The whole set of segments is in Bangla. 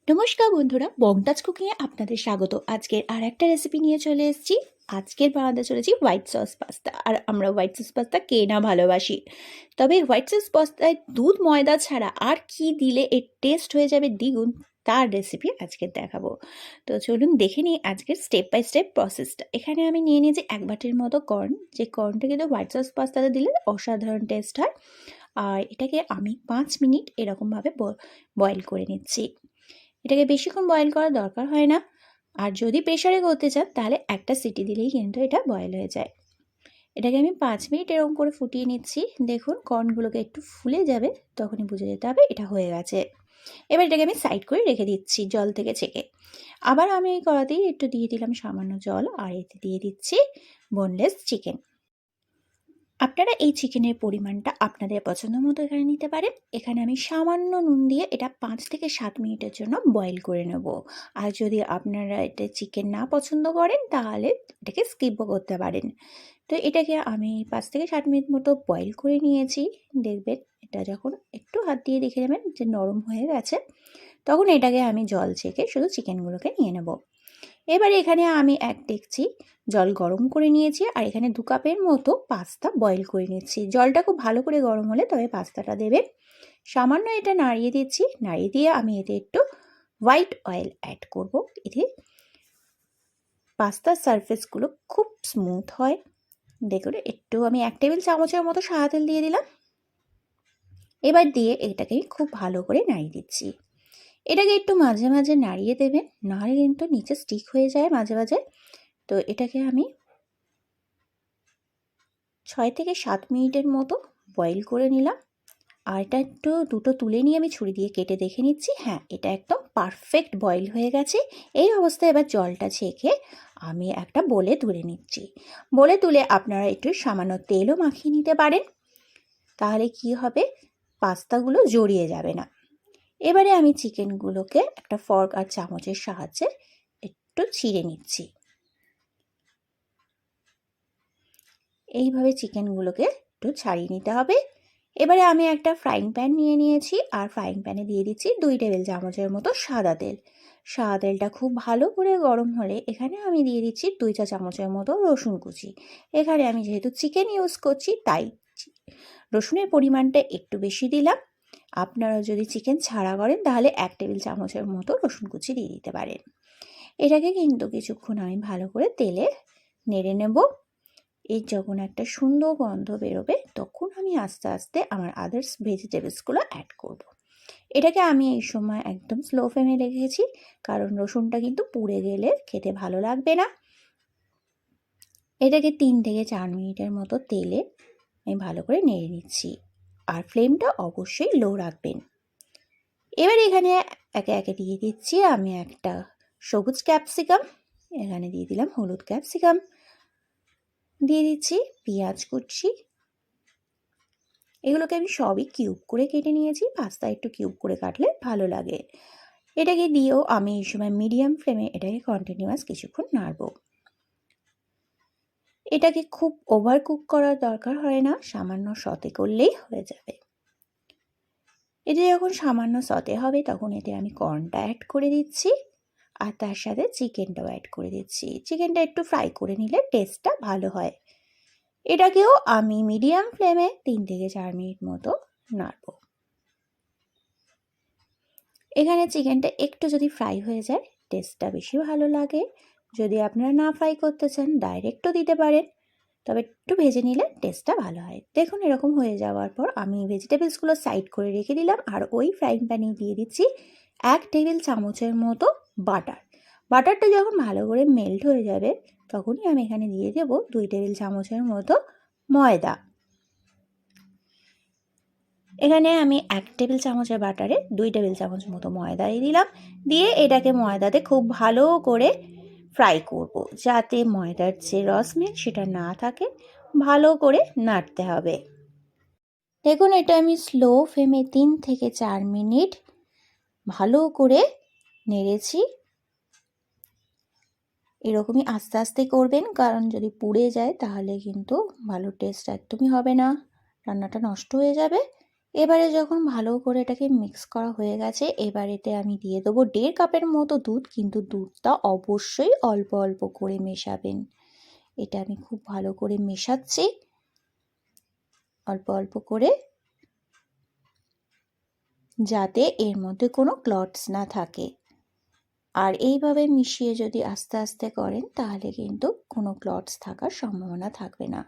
নমস্কার বন্ধুরা, বংটাচ কুকিংয়ে আপনাদের স্বাগত। আজকের আর একটা রেসিপি নিয়ে চলে এসেছি। আজকের বানাতে চলেছি হোয়াইট সস পাস্তা। আর আমরা হোয়াইট সস পাস্তা কে না ভালোবাসি। তবে হোয়াইট সস পাস্তায় দুধ ময়দা ছাড়া আর কি দিলে এর টেস্ট হয়ে যাবে দ্বিগুণ, তার রেসিপি আজকে দেখাবো। তো চলুন দেখে নিই আজকের স্টেপ বাই স্টেপ প্রসেসটা। এখানে আমি নিয়ে নিয়েছি 1 বাটির মতো কর্ন। যে কর্নটা কিন্তু হোয়াইট সস পাস্তাতে দিলে অসাধারণ টেস্ট হয়। আর এটাকে আমি 5 মিনিট এরকমভাবে বয়েল করে নিচ্ছি। এটাকে বেশিক্ষণ বয়েল করার দরকার হয় না। আর যদি প্রেশারে করতে চান তাহলে একটা সিটি দিলেই কিন্তু এটা বয়েল হয়ে যায়। এটাকে আমি 5 মিনিট এরকম করে ফুটিয়ে নিচ্ছি। দেখুন কর্নগুলোকে একটু ফুলে যাবে, তখনই বুঝে যেতে হবে এটা হয়ে গেছে। এবার এটাকে আমি সাইড করে রেখে দিচ্ছি জল থেকে ছেঁকে। আবার আমি এই কড়াতেই একটু দিয়ে দিলাম সামান্য জল, আর এতে দিয়ে দিচ্ছি বোনলেস চিকেন। আপনারা এই চিকেনের পরিমাণটা আপনাদের পছন্দ মতো এখানে নিতে পারেন। এখানে আমি সামান্য নুন দিয়ে এটা 5 থেকে 7 মিনিটের জন্য বয়েল করে নেব। আর যদি আপনারা এটা চিকেন না পছন্দ করেন তাহলে এটাকে স্কিপও করতে পারেন। তো এটাকে আমি 5 থেকে 7 মিনিট মতো বয়েল করে নিয়েছি। দেখবেন এটা যখন একটু হাত দিয়ে দেখে নেবেন যে নরম হয়ে গেছে, তখন এটাকে আমি জল ছেঁকে শুধু চিকেনগুলোকে নিয়ে নেব। এবারে এখানে আমি এক ডেকচি জল গরম করে নিয়েছি, আর এখানে 2 কাপের মতো পাস্তা বয়েল করে নিচ্ছি। জলটা খুব ভালো করে গরম হলে তবে পাস্তাটা দেবেন। সামান্য এটা নাড়িয়ে দিচ্ছি। নাড়িয়ে দিয়ে আমি এতে একটু হোয়াইট অয়েল অ্যাড করব। এতে পাস্তার সারফেসগুলো খুব স্মুথ হয়। দেখুন একটু আমি 1 টেবিল চামচের মতো সাদা তেল দিয়ে দিলাম। এবার দিয়ে এটাকে খুব ভালো করে নাড়িয়ে দিচ্ছি। এটাকে একটু মাঝে মাঝে নাড়িয়ে দেবেন, নাহলে কিন্তু নিচে স্টিক হয়ে যায় মাঝে মাঝে। তো এটাকে আমি 6 থেকে 7 মিনিটের মতো বয়েল করে নিলাম। আর এটা একটু দুটো তুলে নিয়ে আমি ছুরি দিয়ে কেটে দেখে নিচ্ছি। হ্যাঁ, এটা একদম পারফেক্ট বয়েল হয়ে গেছে। এই অবস্থায় এবার জলটা ছেঁকে আমি একটা বোলে তুলে নিচ্ছি। বোলে তুলে আপনারা একটু সামান্য তেলও মাখিয়ে নিতে পারেন, তাহলে কি হবে, পাস্তাগুলো জড়িয়ে যাবে না। এবারে আমি চিকেনগুলোকে একটা ফর্ক আর চামচের সাহায্যে একটু ছিঁড়ে নিচ্ছি। এইভাবে চিকেনগুলোকে একটু ছাড়িয়ে নিতে হবে। এবারে আমি একটা ফ্রাইং প্যান নিয়ে নিয়েছি, আর ফ্রাইং প্যানে দিয়ে দিচ্ছি 2 টেবিল চামচের মতো সাদা তেল। সাদা তেলটা খুব ভালো করে গরম হলে এখানে আমি দিয়ে দিচ্ছি 2 চা চামচের মতো রসুন কুচি। এখানে আমি যেহেতু চিকেন ইউজ করছি তাই রসুনের পরিমাণটা একটু বেশি দিলাম। আপনারা যদি চিকেন ছাড়া করেন তাহলে 1 টেবিল চামচের মতো রসুন কুচি দিয়ে দিতে পারেন। এটাকে কিন্তু কিছুক্ষণ আমি ভালো করে তেলে নেড়ে নেব। এর যখন একটা সুন্দর গন্ধ বেরোবে তখন আমি আস্তে আস্তে আমার আদার্স ভেজিটেবলসগুলো অ্যাড করব। এটাকে আমি এই সময় একদম স্লো ফ্লেমে রেখেছি, কারণ রসুনটা কিন্তু পুড়ে গেলে খেতে ভালো লাগবে না। এটাকে 3 থেকে 4 মিনিটের মতো তেলে আমি ভালো করে নেড়ে নিচ্ছি, আর ফ্লেমটা অবশ্যই লো রাখবেন। এবার এখানে একে একে দিয়ে দিচ্ছি আমি একটা সবুজ ক্যাপসিকাম, এখানে দিয়ে দিলাম হলুদ ক্যাপসিকাম, দিয়ে দিচ্ছি পেঁয়াজ কুচি। এগুলোকে আমি সবই কিউব করে কেটে নিয়েছি। পাস্তা একটু কিউব করে কাটলে ভালো লাগে। এটাকে দিয়েও আমি এই সময় মিডিয়াম ফ্লেমে এটাকে কন্টিনিউয়াস কিছুক্ষণ নাড়ব। এটাকে খুব ওভার কুক করার দরকার হয় না, সামান্য সতে করলেই হয়ে যাবে। এটা যখন সামান্য সতে হবে তখন এতে আমি কর্নটা অ্যাড করে দিচ্ছি, আর তার সাথে চিকেনটাও অ্যাড করে দিচ্ছি। চিকেনটা একটু ফ্রাই করে নিলে টেস্টটা ভালো হয়। এটাকেও আমি মিডিয়াম ফ্লেমে 3 থেকে 4 মিনিট মতো নাড়ব। এখানে চিকেনটা একটু যদি ফ্রাই হয়ে যায় টেস্টটা বেশি ভালো লাগে। যদি আপনারা না ফ্রাই করতে চান ডাইরেক্টও দিতে পারেন, তবে একটু ভেজে নিলে টেস্টটা ভালো হয়। দেখুন এরকম হয়ে যাওয়ার পর আমি ভেজিটেবলসগুলো সাইড করে রেখে দিলাম, আর ওই ফ্রাইং প্যানে দিয়ে দিচ্ছি 1 টেবিল চামচের মতো বাটার। বাটারটা যখন ভালো করে মেল্ট হয়ে যাবে তখনই আমি এখানে দিয়ে দেব 2 টেবিল চামচের মতো ময়দা। এখানে আমি 1 টেবিল চামচের বাটারে 2 টেবিল চামচ মতো ময়দা দিয়ে দিলাম। দিয়ে এটাকে ময়দাতে খুব ভালো করে ফ্রাই করব, যাতে ময়দার যে রসমেল সেটা না থাকে। ভালো করে নাড়তে হবে। দেখুন এটা আমি স্লো ফ্লেমে 3 থেকে 4 মিনিট ভালো করে নেড়েছি। এরকমই আস্তে আস্তে করবেন, কারণ যদি পুড়ে যায় তাহলে কিন্তু ভালো টেস্ট একদমই হবে না, রান্নাটা নষ্ট হয়ে যাবে। এবারে যখন ভালো করে এটাকে মিক্স করা হয়ে গেছে, এবার এতে আমি দিয়ে দেবো 1.5 কাপের মতো দুধ, কিন্তু দুধটা অবশ্যই অল্প অল্প করে মেশাবেন। এটা আমি খুব ভালো করে মেশাচ্ছি অল্প অল্প করে, যাতে এর মধ্যে কোনো ক্লটস না থাকে। আর এইভাবে মিশিয়ে যদি আস্তে আস্তে করেন তাহলে কিন্তু কোনো ক্লটস থাকার সম্ভাবনা থাকবে না।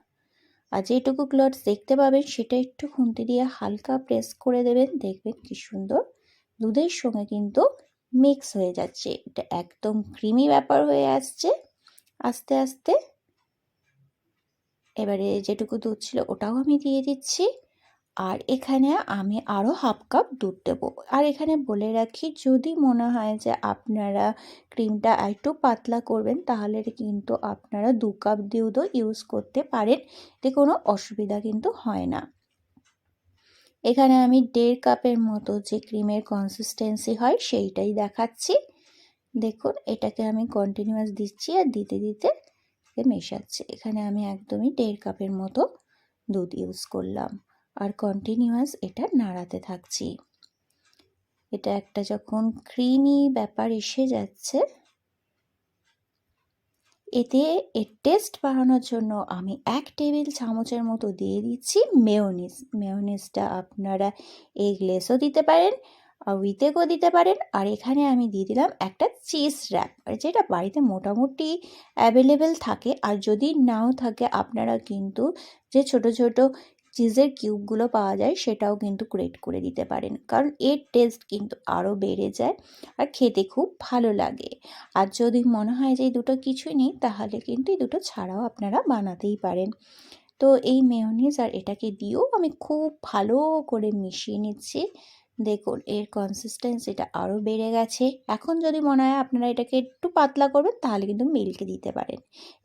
আর যেটুকু ক্লটস দেখতে পাবেন সেটা একটু খুন্তি দিয়ে হালকা প্রেস করে দেবেন, দেখবেন কি সুন্দর দুধের সঙ্গে কিন্তু মিক্স হয়ে যাচ্ছে। এটা একদম ক্রিমি ব্যাপার হয়ে আসছে আস্তে আস্তে। এবারে যেটুকু দুধ ছিল ওটাও আমি দিয়ে দিচ্ছি, আর এখানে আমি আরও 1/2 কাপ দুধ দেবো। আর এখানে বলে রাখি, যদি মনে হয় যে আপনারা ক্রিমটা একটু পাতলা করবেন তাহলে কিন্তু আপনারা 2 কাপ দুধও ইউজ করতে পারেন, এতে কোনো অসুবিধা কিন্তু হয় না। এখানে আমি 1.5 কাপের মতো যে ক্রিমের কনসিস্টেন্সি হয় সেইটাই দেখাচ্ছি। দেখুন এটাকে আমি কন্টিনিউয়াস দিচ্ছি আর দিতে দিতে মেশাচ্ছি। এখানে আমি একদমই 1.5 কাপের মতো দুধ ইউজ করলাম আর কন্টিনিউয়াস এটা নাড়াতে থাকছি। এটা একটা যখন ক্রিমি ব্যাপার এসে যাচ্ছে, এতে এর টেস্ট বাড়ানোর জন্য আমি 1 টেবিল চামচের মতো দিয়ে দিচ্ছি মেয়োনিজ। মেয়োনিজটা আপনারা এগলেসও দিতে পারেন, উইথ এগও দিতে পারেন। আর এখানে আমি দিয়ে দিলাম একটা চিজ র্যাপ, যেটা বাড়িতে মোটামুটি অ্যাভেলেবেল থাকে। আর যদি নাও থাকে আপনারা কিন্তু যে ছোট ছোট চিজের কিউবগুলো পাওয়া যায় সেটাও কিন্তু গ্রেট করে দিতে পারেন, কারণ এর টেস্ট কিন্তু আরও বেড়ে যায় আর খেতে খুব ভালো লাগে। আর যদি মনে হয় যে এই দুটো কিছুই নেই তাহলে কিন্তু এই দুটো ছাড়াও আপনারা বানাতেই পারেন। তো এই মেয়োনিজ আর এটাকে দিয়েও আমি খুব ভালো করে মিশিয়ে নিচ্ছি। দেখুন এর কনসিস্টেন্সিটা আরও বেড়ে গেছে। এখন যদি মনে হয় আপনারা এটাকে একটু পাতলা করবেন তাহলে কিন্তু মিল্ক দিতে পারেন।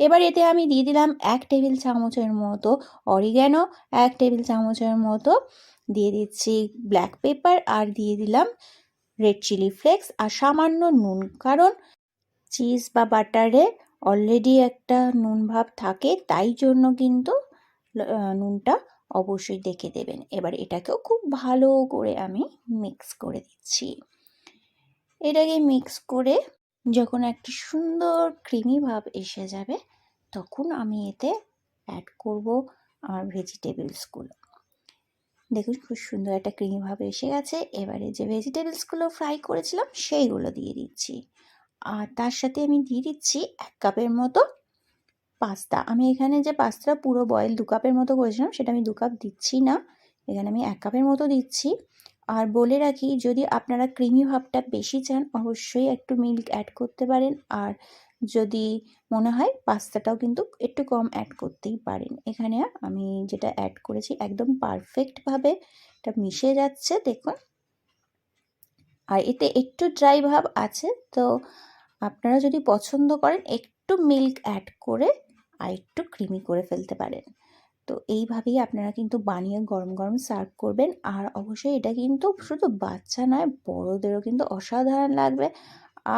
এবার এতে আমি দিয়ে দিলাম 1 টেবিল চামচের মতো অরিগ্যানো, 1 টেবিল চামচের মতো দিয়ে দিচ্ছি ব্ল্যাক পেপার, আর দিয়ে দিলাম রেড চিলি ফ্লেক্স আর সামান্য নুন, কারণ চিজ বা বাটারে অলরেডি একটা নুন ভাব থাকে, তাই জন্য কিন্তু নুনটা অবশ্যই দেখে দেবেন। এবার এটাকেও খুব ভালো করে আমি মিক্স করে দিচ্ছি। এটাকে মিক্স করে যখন একটা সুন্দর ক্রিমি ভাব এসে যাবে তখন আমি এতে অ্যাড করব আমার ভেজিটেবলসগুলো। দেখুন খুব সুন্দর একটা ক্রিমি ভাব এসে গেছে। এবারে যে ভেজিটেবলসগুলো ফ্রাই করেছিলাম সেইগুলো দিয়ে দিচ্ছি, আর তার সাথে আমি দিয়ে দিচ্ছি 1 কাপের মতো পাস্তা। আমি এখানে যে পাস্তা পুরো বয়েল 2 কাপের মতো করেছিলাম সেটা আমি 2 কাপ দিচ্ছি না, এখানে আমি 1 কাপের মতো দিচ্ছি। আর বলে রাখি, যদি আপনারা ক্রিমি ভাবটা বেশি চান অবশ্যই একটু মিল্ক অ্যাড করতে পারেন, আর যদি মনে হয় পাস্তাটাও কিন্তু একটু কম অ্যাড করতেই পারেন। এখানে আমি যেটা অ্যাড করেছি একদম পারফেক্টভাবে এটা মিশে যাচ্ছে দেখুন। আর এতে একটু ড্রাই ভাব আছে, তো আপনারা যদি পছন্দ করেন একটু মিল্ক অ্যাড করে আর একটু ক্রিমি করে ফেলতে পারেন। তো এইভাবেই আপনারা কিন্তু বানিয়ে গরম গরম সার্ভ করবেন। আর অবশ্যই এটা কিন্তু শুধু বাচ্চা নয়, বড়োদেরও কিন্তু অসাধারণ লাগবে।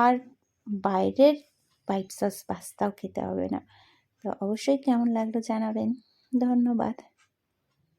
আর বাইরের হোয়াইট সস পাস্তাও খেতে হবে না। তো অবশ্যই কেমন লাগলো জানাবেন। ধন্যবাদ।